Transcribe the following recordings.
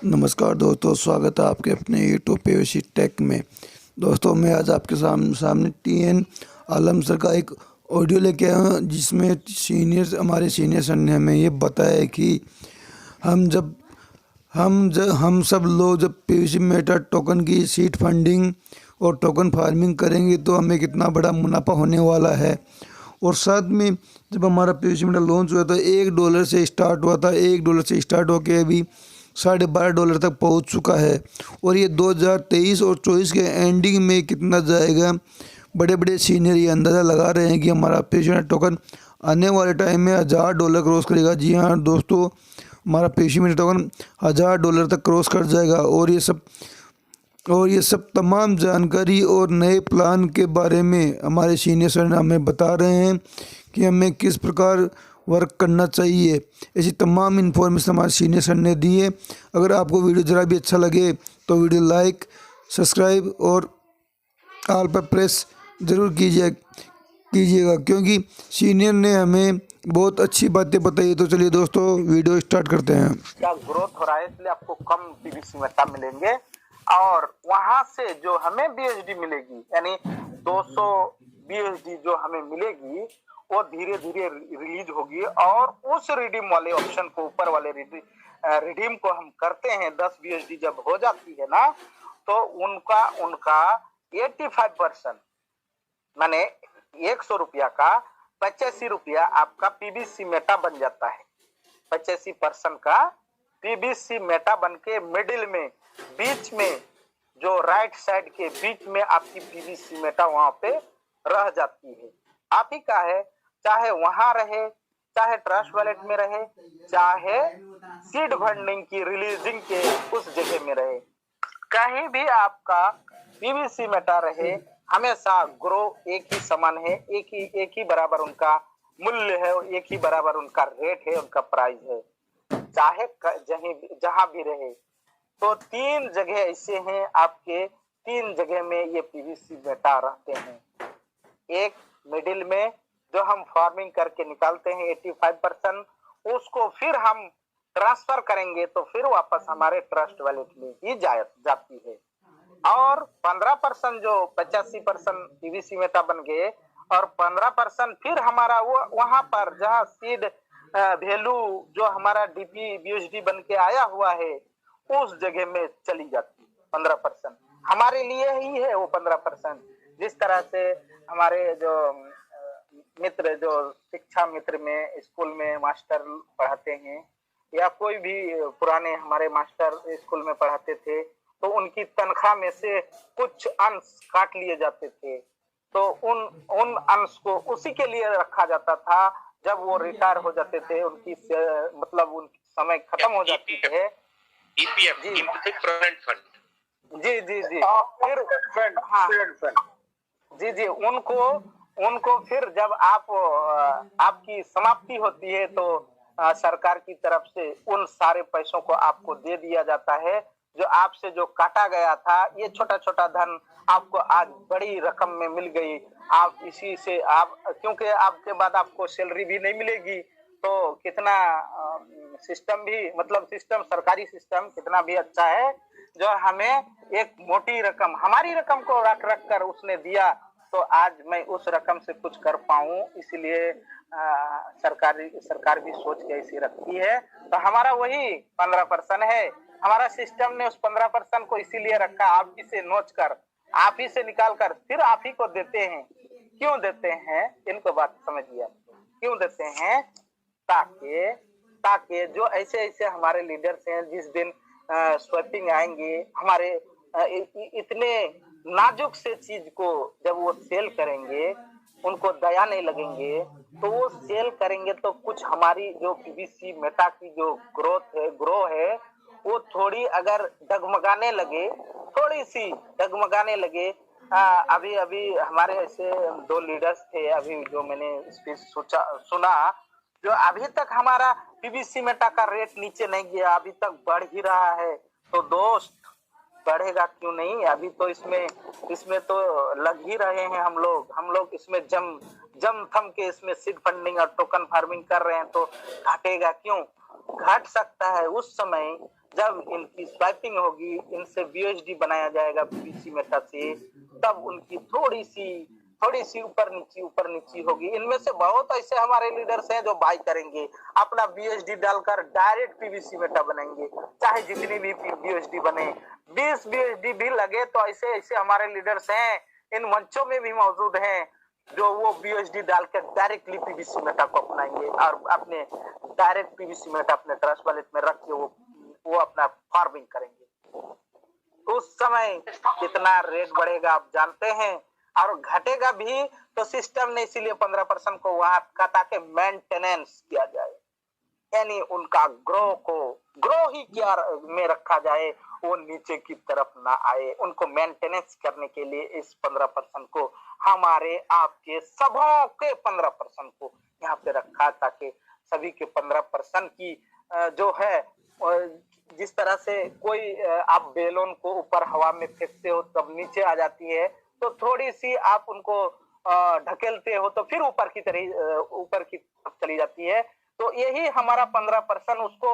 नमस्कार दोस्तों, स्वागत है आपके अपने यूट्यूब पीयूसी टेक में। दोस्तों, मैं आज आपके सामने टीएन आलम सर का एक ऑडियो लेके आया हूँ, जिसमें हमारे सीनियर सर ने हमें ये बताया है कि हम सब लोग जब पीयूसी मेटा टोकन की सीड फंडिंग और टोकन फार्मिंग करेंगे तो हमें कितना बड़ा मुनाफा होने वाला है। और साथ में जब हमारा पीयूसी मेटा लॉन्च हुआ था, $1 से स्टार्ट हुआ था। $1 से स्टार्ट होकर अभी $12.5 तक पहुंच चुका है। और ये 2023 और 24 के एंडिंग में कितना जाएगा, बड़े बड़े सीनियर ये अंदाज़ा लगा रहे हैं कि हमारा पीयूसी मेटा टोकन आने वाले टाइम में $1000 क्रॉस करेगा। जी हाँ दोस्तों, हमारा पीयूसी मेटा टोकन $1000 तक क्रॉस कर जाएगा। और ये सब तमाम जानकारी और नए प्लान के बारे में हमारे सीनियर सर हमें बता रहे हैं कि हमें किस प्रकार वर्क करना चाहिए। ऐसी तमाम इन्फॉर्मेशन हमारे सीनियर सर ने दी है। अगर आपको वीडियो ज़रा भी अच्छा लगे तो वीडियो लाइक, सब्सक्राइब और ऑल पर प्रेस ज़रूर कीजिएगा, क्योंकि सीनियर ने हमें बहुत अच्छी बातें बताई। तो चलिए दोस्तों, वीडियो स्टार्ट करते हैं। क्या ग्रोथ हो रहा है, इसलिए आपको कम पीवीसी मेटा मिलेंगे और वहां से जो हमें बीएचडी मिलेगी, यानी 200 बीएचडी जो हमें मिलेगी वो धीरे धीरे रिलीज होगी। और उस रिडीम वाले ऑप्शन को, ऊपर वाले रिडीम को हम करते हैं, 10 बीएचडी जब हो जाती है ना, तो उनका 85% माने 100 रुपया का 85 रुपया आपका पीवीसी मेटा बन जाता है। 85% का पीवीसी मेटा बन के मिडिल में, बीच में, जो राइट साइड के बीच में आपकी पीवीसी मेटा वहां पे रह जाती है। आप ही का है, चाहे वहां रहे, चाहे ट्रस्ट वॉलेट में रहे, चाहे सीड फंडिंग की रिलीजिंग के उस जगह में रहे, कहीं भी आपका पीवीसी मेटा रहे, हमेशा ग्रो एक ही समान है, एक ही बराबर उनका मूल्य है, एक ही बराबर उनका रेट है, उनका प्राइस है, चाहे जहां भी रहे। तो 3 जगह ऐसे हैं आपके, 3 जगह में ये पीवीसी मेटा रहते हैं। एक मिडिल में जो हम फार्मिंग करके निकालते हैं 85%, उसको फिर हम ट्रांसफर करेंगे तो फिर वापस हमारे ट्रस्ट वॉलेट में ही जाती है। और 15% जो 85% पीवीसी मेटा बन गए, और 15% फिर हमारा वो वहां पर जहाँ सीड वैल्यू जो हमारा डीपी बीएचडी बन के आया हुआ है उस जगह में चली जाती। 15% हमारे लिए ही है वो 15%। जिस तरह से हमारे जो मित्र, जो शिक्षा मित्र में स्कूल में मास्टर पढ़ाते हैं, या कोई भी पुराने हमारे मास्टर स्कूल में पढ़ाते थे, तो उनकी तनख्वाह में से कुछ अंश काट लिए जाते थे। तो उन अंश को उसी के लिए रखा जाता था। जब वो रिटायर हो जाते थे, उनकी मतलब उनकी समय खत्म हो जाती है, ईपीएफ, प्रोविडेंट फंड, जी जी जी, फिर हाँ जी जी, उनको फिर जब आपकी समाप्ति होती है तो सरकार की तरफ से उन सारे पैसों को आपको दे दिया जाता है। जो आपसे जो काटा गया था, ये छोटा छोटा धन आपको आज बड़ी रकम में मिल गई। आप इसी से क्योंकि आपके बाद आपको सैलरी भी नहीं मिलेगी, तो कितना सिस्टम भी, मतलब सिस्टम, सरकारी सिस्टम कितना भी अच्छा है, जो हमें एक मोटी रकम, हमारी रकम को रख कर उसने दिया, तो आज मैं उस रकम से कुछ कर पाऊं। इसलिए सरकार भी सोच के ऐसी रखती है। तो हमारा वही 15% है। हमारा सिस्टम ने उस 15% को इसीलिए रखा, आप ही से नोच कर, आप ही से निकाल कर फिर आप ही को देते हैं। क्यों देते हैं, इनको बात समझिए। क्यों देते हैं? ताकि जो ऐसे ऐसे हमारे लीडर्स हैं, जिस दिन स्वैपिंग आएंगे, हमारे इतने नाजुक से चीज को जब वो सेल करेंगे, उनको दया नहीं लगेंगे, तो वो सेल करेंगे तो कुछ हमारी जो पीवीसी मेटा की जो ग्रो है, वो थोड़ी अगर डगमगाने लगे, थोड़ी सी डगमगाने लगे। अभी हमारे ऐसे 2 लीडर्स थे, अभी जो मैंने स्पीच सुना, जो अभी तक हमारा पीवीसी मेटा का रेट नीचे नहीं गया, अभी तक बढ़ ही रहा है। तो दोस्त, बढ़ेगा क्यों नहीं? अभी तो इसमें तो लग ही रहे हैं हम लोग इसमें जम थम के इसमें सीड फंडिंग और टोकन फार्मिंग कर रहे हैं, तो घटेगा क्यों? घट सकता है उस समय जब इनकी स्वाइपिंग होगी, इनसे बीएचडी बनाया जाएगा पीवीसी मेटा से, तब उनकी थोड़ी सी ऊपर नीची होगी। इनमें से बहुत ऐसे हमारे लीडर्स हैं जो बाय करेंगे, अपना बीएचडी डालकर डायरेक्ट पीवीसी मेटा बनेंगे, चाहे जितनी भी बीएचडी बने, 20 बीएचडी भी लगे तो ऐसे ऐसे हमारे लीडर्स हैं, इन मंचों में भी मौजूद हैं, जो वो बीएचडी डालकर डायरेक्टली पीवीसी मेटा को अपनाएंगे और अपने डायरेक्ट पीवीसी मेटा अपने ट्रस्ट वॉलेट में रख के वो अपना फार्मिंग करेंगे। उस समय कितना रेट बढ़ेगा आप जानते हैं, और घटेगा भी तो सिस्टम ने इसीलिए 15% को वहां का, ताकि मेंटेनेंस किया जाए, यानी उनका ग्रो ही क्या में रखा जाए, वो नीचे की तरफ ना आए। उनको मेंटेनेंस करने के लिए इस 15% को, हमारे आपके सबों के 15% को यहाँ पे रखा, ताकि सभी के 15% की जो है, जिस तरह से कोई आप बेलून को ऊपर हवा में फेंकते हो तब नीचे आ जाती है, तो थोड़ी सी आप उनको ढकेलते हो तो फिर ऊपर की तरफ चली जाती है। तो यही हमारा 15% उसको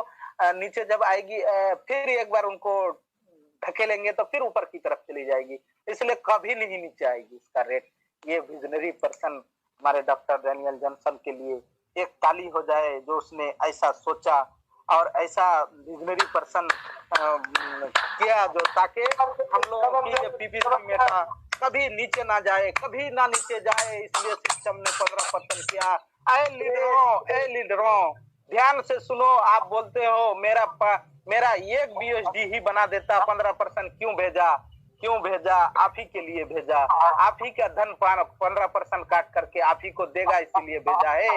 नीचे जब आएगी, फिर एक बार उनको ढकेलेंगे तो फिर ऊपर की तरफ चली जाएगी, इसलिए कभी नहीं नीचे आएगी इसका रेट। ये विजनरी पर्सन हमारे डॉक्टर डैनियल जॉनसन के लिए एक ताली हो जाए, जो उसने ऐसा सोचा और ऐसा विजनरी पर्सन किया, जो ताकि हम लोगों की पीवीसी मेटा कभी नीचे ना जाए, कभी ना नीचे जाए, इसलिए सिस्टम ने 15% किया। ए लीडरों ध्यान से सुनो, आप बोलते हो मेरा एक बीएचडी ही बना देता, 15% क्यों भेजा? आप ही के लिए भेजा, आप ही का धन 15% काट करके आप ही को देगा, इसीलिए भेजा है।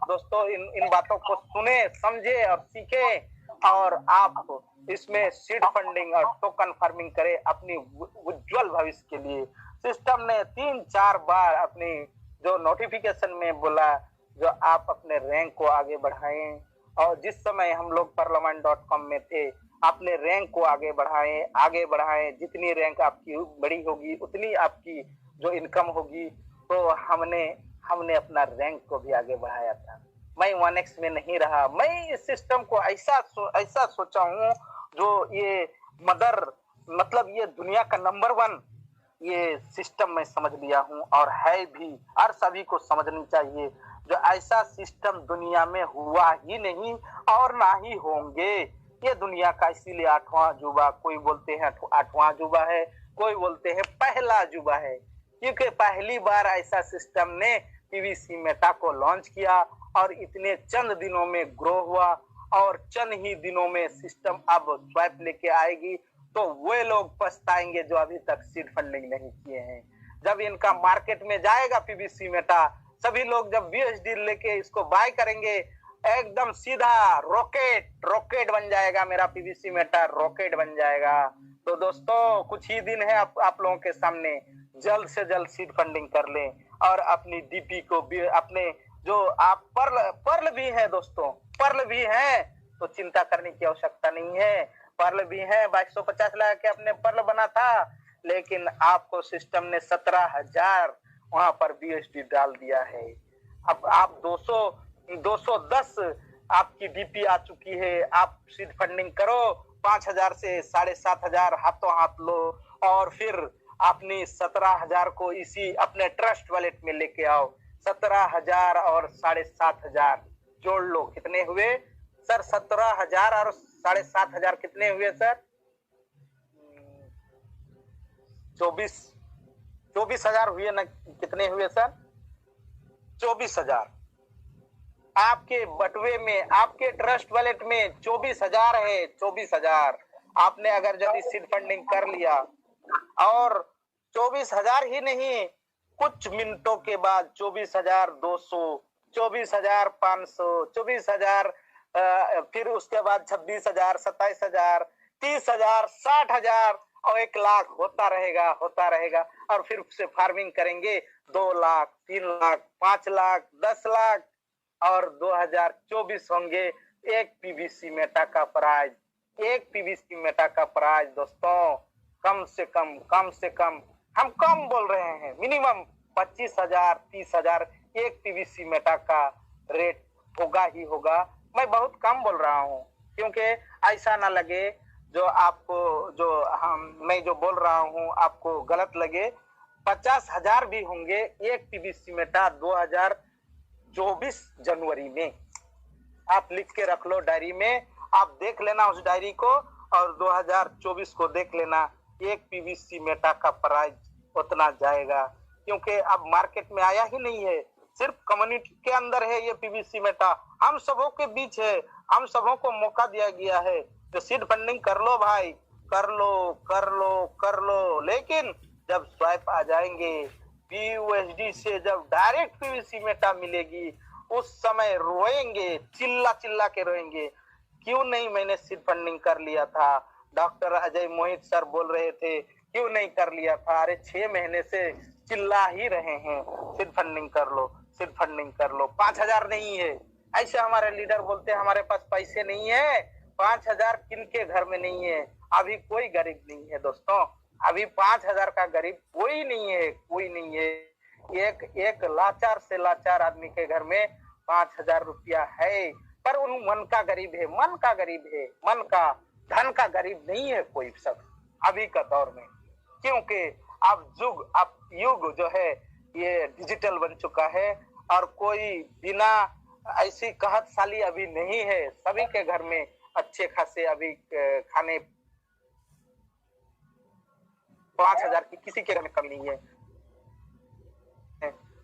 दोस्तों इन बातों को सुने, समझे और सीखे, और आप इसमें सीड फंडिंग और टोकन फार्मिंग करें अपनी उज्जवल भविष्य के लिए। सिस्टम ने 3-4 बार अपनी जो नोटिफिकेशन में बोला, जो आप अपने रैंक को आगे बढ़ाएं, और जिस समय हम लोग parliament.com में थे, अपने रैंक को आगे बढ़ाएं। जितनी रैंक आपकी बड़ी होगी उतनी आपकी जो इनकम होगी। तो हमने अपना रैंक को भी आगे बढ़ाया था। मैं 1x में नहीं रहा, मैं इस सिस्टम को ऐसा सोचा हूँ, जो ये मतलब ये दुनिया का नंबर 1 ये सिस्टम मैं समझ लिया हूँ, और है भी, और सभी को समझनी चाहिए। जो ऐसा सिस्टम दुनिया में हुआ ही नहीं और ना ही होंगे। ये दुनिया का इसीलिए 8वां अजूबा, कोई बोलते हैं 8वां अजूबा है, कोई बोलते हैं पहला अजूबा है, क्योंकि पहली बार ऐसा सिस्टम ने पीवीसी मेटा को लॉन्च किया और इतने चंद दिनों में ग्रो हुआ, और चंद ही दिनों में सिस्टम अब स्वाइप लेके आएगी। तो वे लोग पछताएंगे जो अभी तक सीड फंडिंग नहीं किए हैं। जब इनका मार्केट में जाएगा पीवीसी मेटा, सभी लोग जब बीएचडी लेके इसको बाय करेंगे, एकदम सीधा रॉकेट बन जाएगा, मेरा पीवीसी मेटा रॉकेट बन जाएगा। तो दोस्तों कुछ ही दिन है आप लोगों के सामने, जल्द से जल्द सीड फंडिंग कर लें, और अपनी डीपी को भी, अपने जो आप पर्ल भी है दोस्तों, पर्ल भी है, तो चिंता करने की आवश्यकता नहीं है। पर्ल भी है, 2250 लगा के अपने पर्ल बना था, लेकिन आपको सिस्टम ने 17,000 वहां पर बीएचडी डाल दिया है। अब आप 210 आपकी डीपी आ चुकी है। आप सीड फंडिंग करो, 5,000 से 7,500 हाथों हाथ लो, और फिर अपनी 17,000 को इसी अपने ट्रस्ट वॉलेट में लेके आओ। 17,000 और 7,500 जोड़ लो, कितने हुए सर? 17,000 और 7,500 कितने हुए सर? 24,000 हुए ना? कितने हुए सर? 24,000 आपके बटुए में, आपके ट्रस्ट वॉलेट में 24,000 है। 24,000 आपने अगर यदि सीड फंडिंग कर लिया, और 24,000 ही नहीं, कुछ मिनटों के बाद 24,200, 24,500, 24,000, फिर उसके बाद 26,000, 27,000, 30,000, 60,000 और 1 लाख होता रहेगा। और फिर से फार्मिंग करेंगे, 2 लाख, 3 लाख, 5 लाख, 10 लाख, और 2024 होंगे। एक पीवीसी मेटा का प्राइज दोस्तों कम से कम हम कम बोल रहे हैं, मिनिमम 25,000, 30,000 एक पीवीसी मेटा का रेट होगा ही होगा। मैं बहुत कम बोल रहा हूँ, क्योंकि ऐसा ना लगे जो आपको जो मैं जो बोल रहा हूँ आपको गलत लगे, 50,000 भी होंगे एक पीवीसी मेटा 2024 जनवरी में। आप लिख के रख लो डायरी में, आप देख लेना उस डायरी को और 2024 को देख लेना, एक पीवीसी मेटा का प्राइस उतना जाएगा, क्योंकि अब मार्केट में आया ही नहीं है, सिर्फ कम्युनिटी के अंदर है ये पीवीसी मेटा, हम सबों के बीच है, हम सबों को मौका दिया गया है। तो सीड फंडिंग कर लो भाई, कर लो कर लो कर लो, लेकिन जब स्वाइप आ जाएंगे BUSD से, जब डायरेक्ट पीवीसी मेटा मिलेगी, उस समय रोएंगे, चिल्ला चिल्ला के रोएंगे, क्यों नहीं मैंने सीड फंडिंग कर लिया था। डॉक्टर अजय मोहित सर बोल रहे थे क्यों नहीं कर लिया था, अरे 6 महीने से चिल्ला ही रहे हैं सीड फंडिंग कर लो, सीड फंडिंग कर लो। 5,000 नहीं है, ऐसे हमारे लीडर बोलते हैं हमारे पास पैसे नहीं है, 5,000 किनके घर में नहीं है। अभी कोई गरीब नहीं है दोस्तों, अभी 5,000 का गरीब कोई नहीं है, कोई नहीं है। एक लाचार से लाचार आदमी के घर में 5,000 रुपया है, पर उन मन का गरीब है, मन का गरीब है, मन का, धन का गरीब नहीं है कोई सब अभी का दौर में, क्योंकि अब युग जो है ये डिजिटल बन चुका है और कोई बिना ऐसी कहत साली अभी नहीं है, सभी के घर में अच्छे खासे अभी खाने 5,000 की किसी के घर में कमी नहीं है।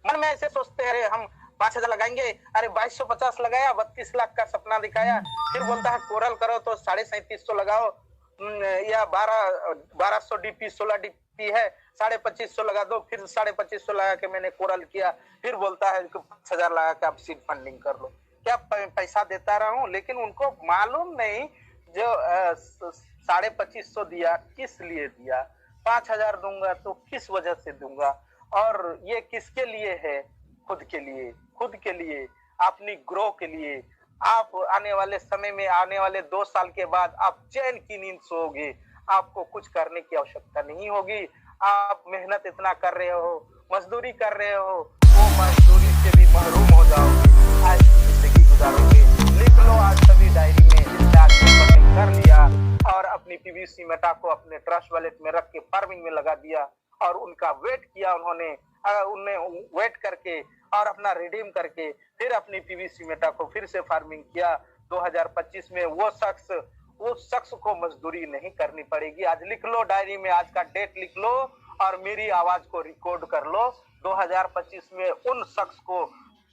मन में ऐसे सोचते हैं अरे हम 5,000 लगाएंगे, अरे 2250 लगाया, 32 लाख का सपना दिखाया, फिर बोलता है कोरल करो तो 3750 लगाओ, या 1200 डीपी 16 डीपी है 2550 लगा दो, फिर 2550 लगा के मैंने कोरल किया, फिर बोलता है कि 5,000 लगा के आप सीड फंडिंग कर लो। क्या पैसा देता रहा हूँ, लेकिन उनको मालूम नहीं जो 2550 दिया किस लिए दिया, 5,000 दूंगा तो किस वजह से दूंगा, और ये किसके लिए है, खुद के लिए, खुद के लिए, अपनी ग्रो के लिए। आप आने वाले समय में, आने वाले 2 साल के बाद आप चैन की नींद सोओगे, आपको कुछ करने की आवश्यकता नहीं होगी। आप मेहनत इतना कर रहे हो, मजदूरी कर रहे हो, वो मजदूरी से भी महरूम हो जाओगे, आज जिंदगी गुजारोगे। लिख लो आज सभी डायरी में, जिसने आज फंडिंग कर लिया और अपनी पीवीसी मेटा को अपने ट्रस्ट वॉलेट में रख के फार्मिंग में लगा दिया और उनका वेट किया उनने वेट करके और अपना रिडीम करके फिर अपनी पीवीसी मेटा को फिर से फार्मिंग किया 2025 में, वो शख्स को मजदूरी नहीं करनी पड़ेगी। आज लिख लो डायरी में, आज का डेट लिख लो और मेरी आवाज को रिकॉर्ड कर लो। 2025 में उन शख्स को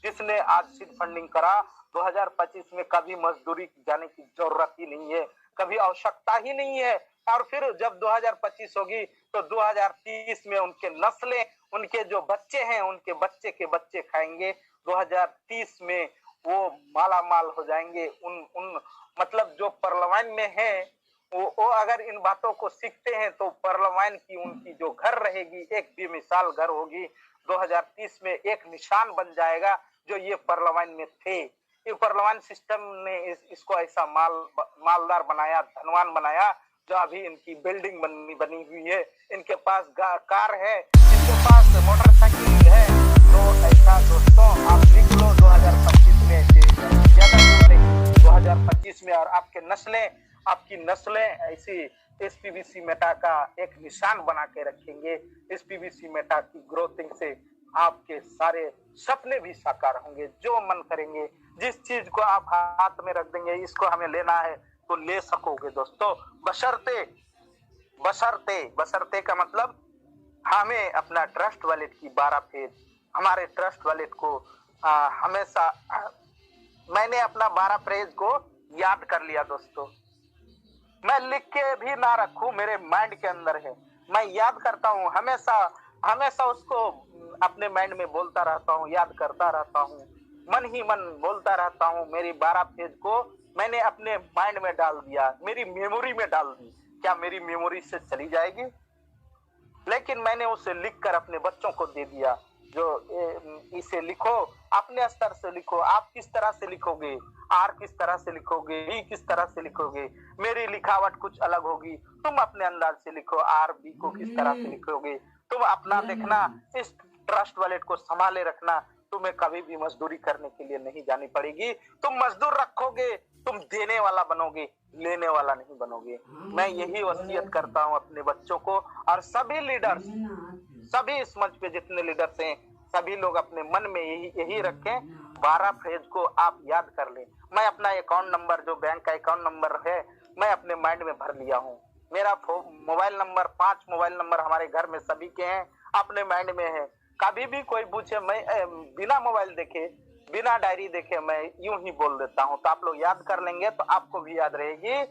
जिसने आज सीड फंडिंग करा, 2025 में कभी मजदूरी जाने की जरूरत ही नहीं है, कभी आवश्यकता ही नहीं है। और फिर जब 2025 होगी तो 2030 में उनके नस्लें, उनके जो बच्चे हैं, उनके बच्चे के बच्चे खाएंगे। 2030 में वो माला माल हो जाएंगे। उन मतलब जो पार्लियामेंट में है वो अगर इन बातों को सीखते हैं तो पार्लियामेंट की उनकी जो घर रहेगी एक बेमिसाल घर होगी। 2030 में एक निशान बन जाएगा जो ये पार्लियामेंट में थे। ये पार्लियामेंट सिस्टम ने इसको ऐसा मालदार बनाया, धनवान बनाया, जो अभी इनकी बिल्डिंग बनी हुई है, इनके पास कार है, इनके पास मोटरसाइकिल है। तो ऐसा दोस्तों आप लिख लो 2025 में, ज्यादा दूर नहीं, 2025 में और आपकी नस्लें ऐसी इस पीवीसी मेटा का एक निशान बना के रखेंगे। इस पीवीसी मेटा की ग्रोथिंग से आपके सारे सपने भी साकार होंगे, जो मन करेंगे, जिस चीज को आप हाथ में रख देंगे, इसको हमें लेना है तो ले सकोगे दोस्तों, बशर्ते का मतलब हमें अपना ट्रस्ट वॉलेट की 12 पेज, हमारे ट्रस्ट वॉलेट को हमेशा मैंने अपना 12 पेज को याद कर लिया दोस्तों। मैं लिख के भी ना रखूं, मेरे माइंड के अंदर है, मैं याद करता हूं, हमेशा उसको अपने माइंड में बोलता रहता हूं, याद करता रहता हूं, मन ही मन बोलता रहता हूं। मेरी 12 पेज को मैंने अपने माइंड में डाल दिया, मेरी मेमोरी में डाल दी। क्या मेरी मेमोरी से चली जाएगी? लेकिन मैंने उसे लिखकर अपने बच्चों को दे दिया, जो इसे लिखो, अपने स्तर से लिखो। आप किस तरह से लिखोगे, आर किस तरह से लिखोगे, बी किस तरह से लिखोगे, मेरी लिखावट कुछ अलग होगी, तुम अपने अंदाज से लिखो। आर बी को किस तरह से लिखोगे, तुम अपना देखना, इस ट्रस्ट वॉलेट को संभाले रखना। तुम्हें कभी भी मजदूरी करने के लिए नहीं जानी पड़ेगी। तुम मजदूर रखोगे तुम देने वाला बनोगे, लेने वाला नहीं बनोगे। मैं यही वसीयत करता हूँ अपने बच्चों को और सभी लीडर्स, सभी इस मंच पे जितने लीडर्स हैं, सभी लोग अपने मन में यही रखें, 12 फ्रेज को आप याद कर लें। मैं अपना अकाउंट नंबर, जो बैंक का अकाउंट नंबर है, मैं अपने माइंड में भर लिया हूँ। मेरा मोबाइल नंबर, 5 मोबाइल नंबर हमारे घर में सभी के हैं, अपने माइंड में है। कभी भी कोई पूछे, मैं बिना मोबाइल देखे, बिना डायरी देखे मैं यूं ही बोल देता हूं। तो आप लोग याद कर लेंगे तो आपको भी याद रहेगी।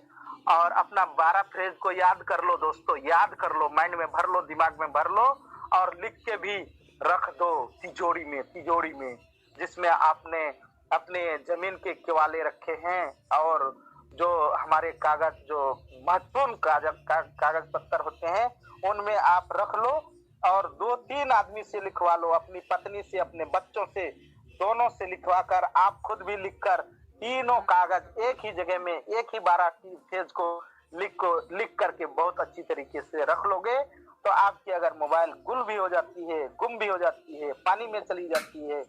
और अपना 12 फ्रेज को याद कर लो दोस्तों, याद कर लो, माइंड में भर लो, दिमाग में भर लो और लिख के भी रख दो तिजोरी में, जिसमें आपने अपने जमीन के केवाले रखे हैं और जो हमारे कागज, जो महत्वपूर्ण कागज पत्तर होते हैं, उनमें आप रख लो और 2-3 आदमी से लिखवा लो, अपनी पत्नी से, अपने बच्चों से, दोनों से लिखवा कर, आप खुद भी लिखकर, तीनों कागज एक ही जगह में, एक ही 12 पेज को लिख करके बहुत अच्छी तरीके से रख लोगे तो आपकी अगर मोबाइल गुल भी हो जाती है, गुम भी हो जाती है, पानी में चली जाती है,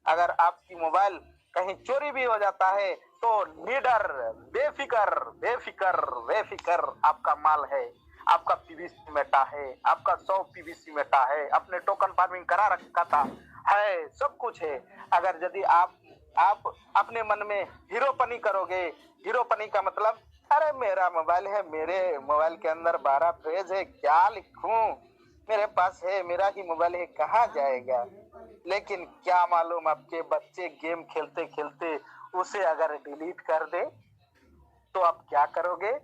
अगर आपकी मोबाइल कहीं चोरी भी हो जाता है तो निडर, बेफिकर आपका माल है, आपका पीवीसी मेटा है, आपका 100 पीवीसी मेटा है, अपने टोकन फार्मिंग करा रखा था, है, सब कुछ है। अगर यदि आप अपने मन में हीरोपनी करोगे, हीरोपनी का मतलब, अरे मेरा मोबाइल है, मेरे मोबाइल के अंदर 12 पेज है, क्या लिखूं, मेरे पास है, मेरा ही मोबाइल है, कहाँ जाएगा। लेकिन क्या मालूम आपके बच्चे गेम खेलते खेलते उसे अगर डिलीट कर दे तो आप क्या करोगे।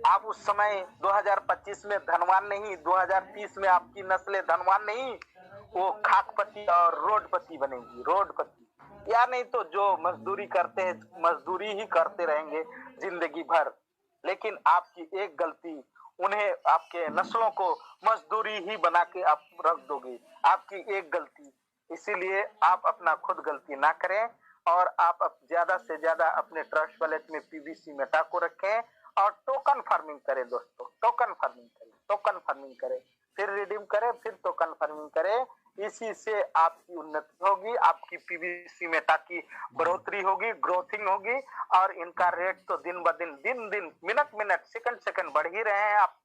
आप उस समय 2025 में धनवान नहीं, 2030 में आपकी नस्लें धनवान नहीं, वो खाकपति और रोडपति बनेगी, रोडपति। या नहीं तो जो मजदूरी करते हैं, मजदूरी ही करते रहेंगे जिंदगी भर। लेकिन आपकी एक गलती उन्हें, आपके नस्लों को मजदूरी ही बना के आप रख दोगे, आपकी एक गलती। इसीलिए आप अपना खुद गलती ना करें और आप ज्यादा से ज्यादा अपने ट्रस्ट वॉलेट में पीवीसी मेटा को रखें और टोकन फार्मिंग करें दोस्तों, टोकन फार्मिंग करें, फिर रिडीम करें, फिर टोकन फार्मिंग करें। इसी से आपकी उन्नति होगी, आपकी पीवीसी मेटा की बढ़ोतरी होगी, ग्रोथिंग होगी और इनका रेट तो दिन ब दिन, मिनट, सेकंड बढ़ ही रहे हैं। आप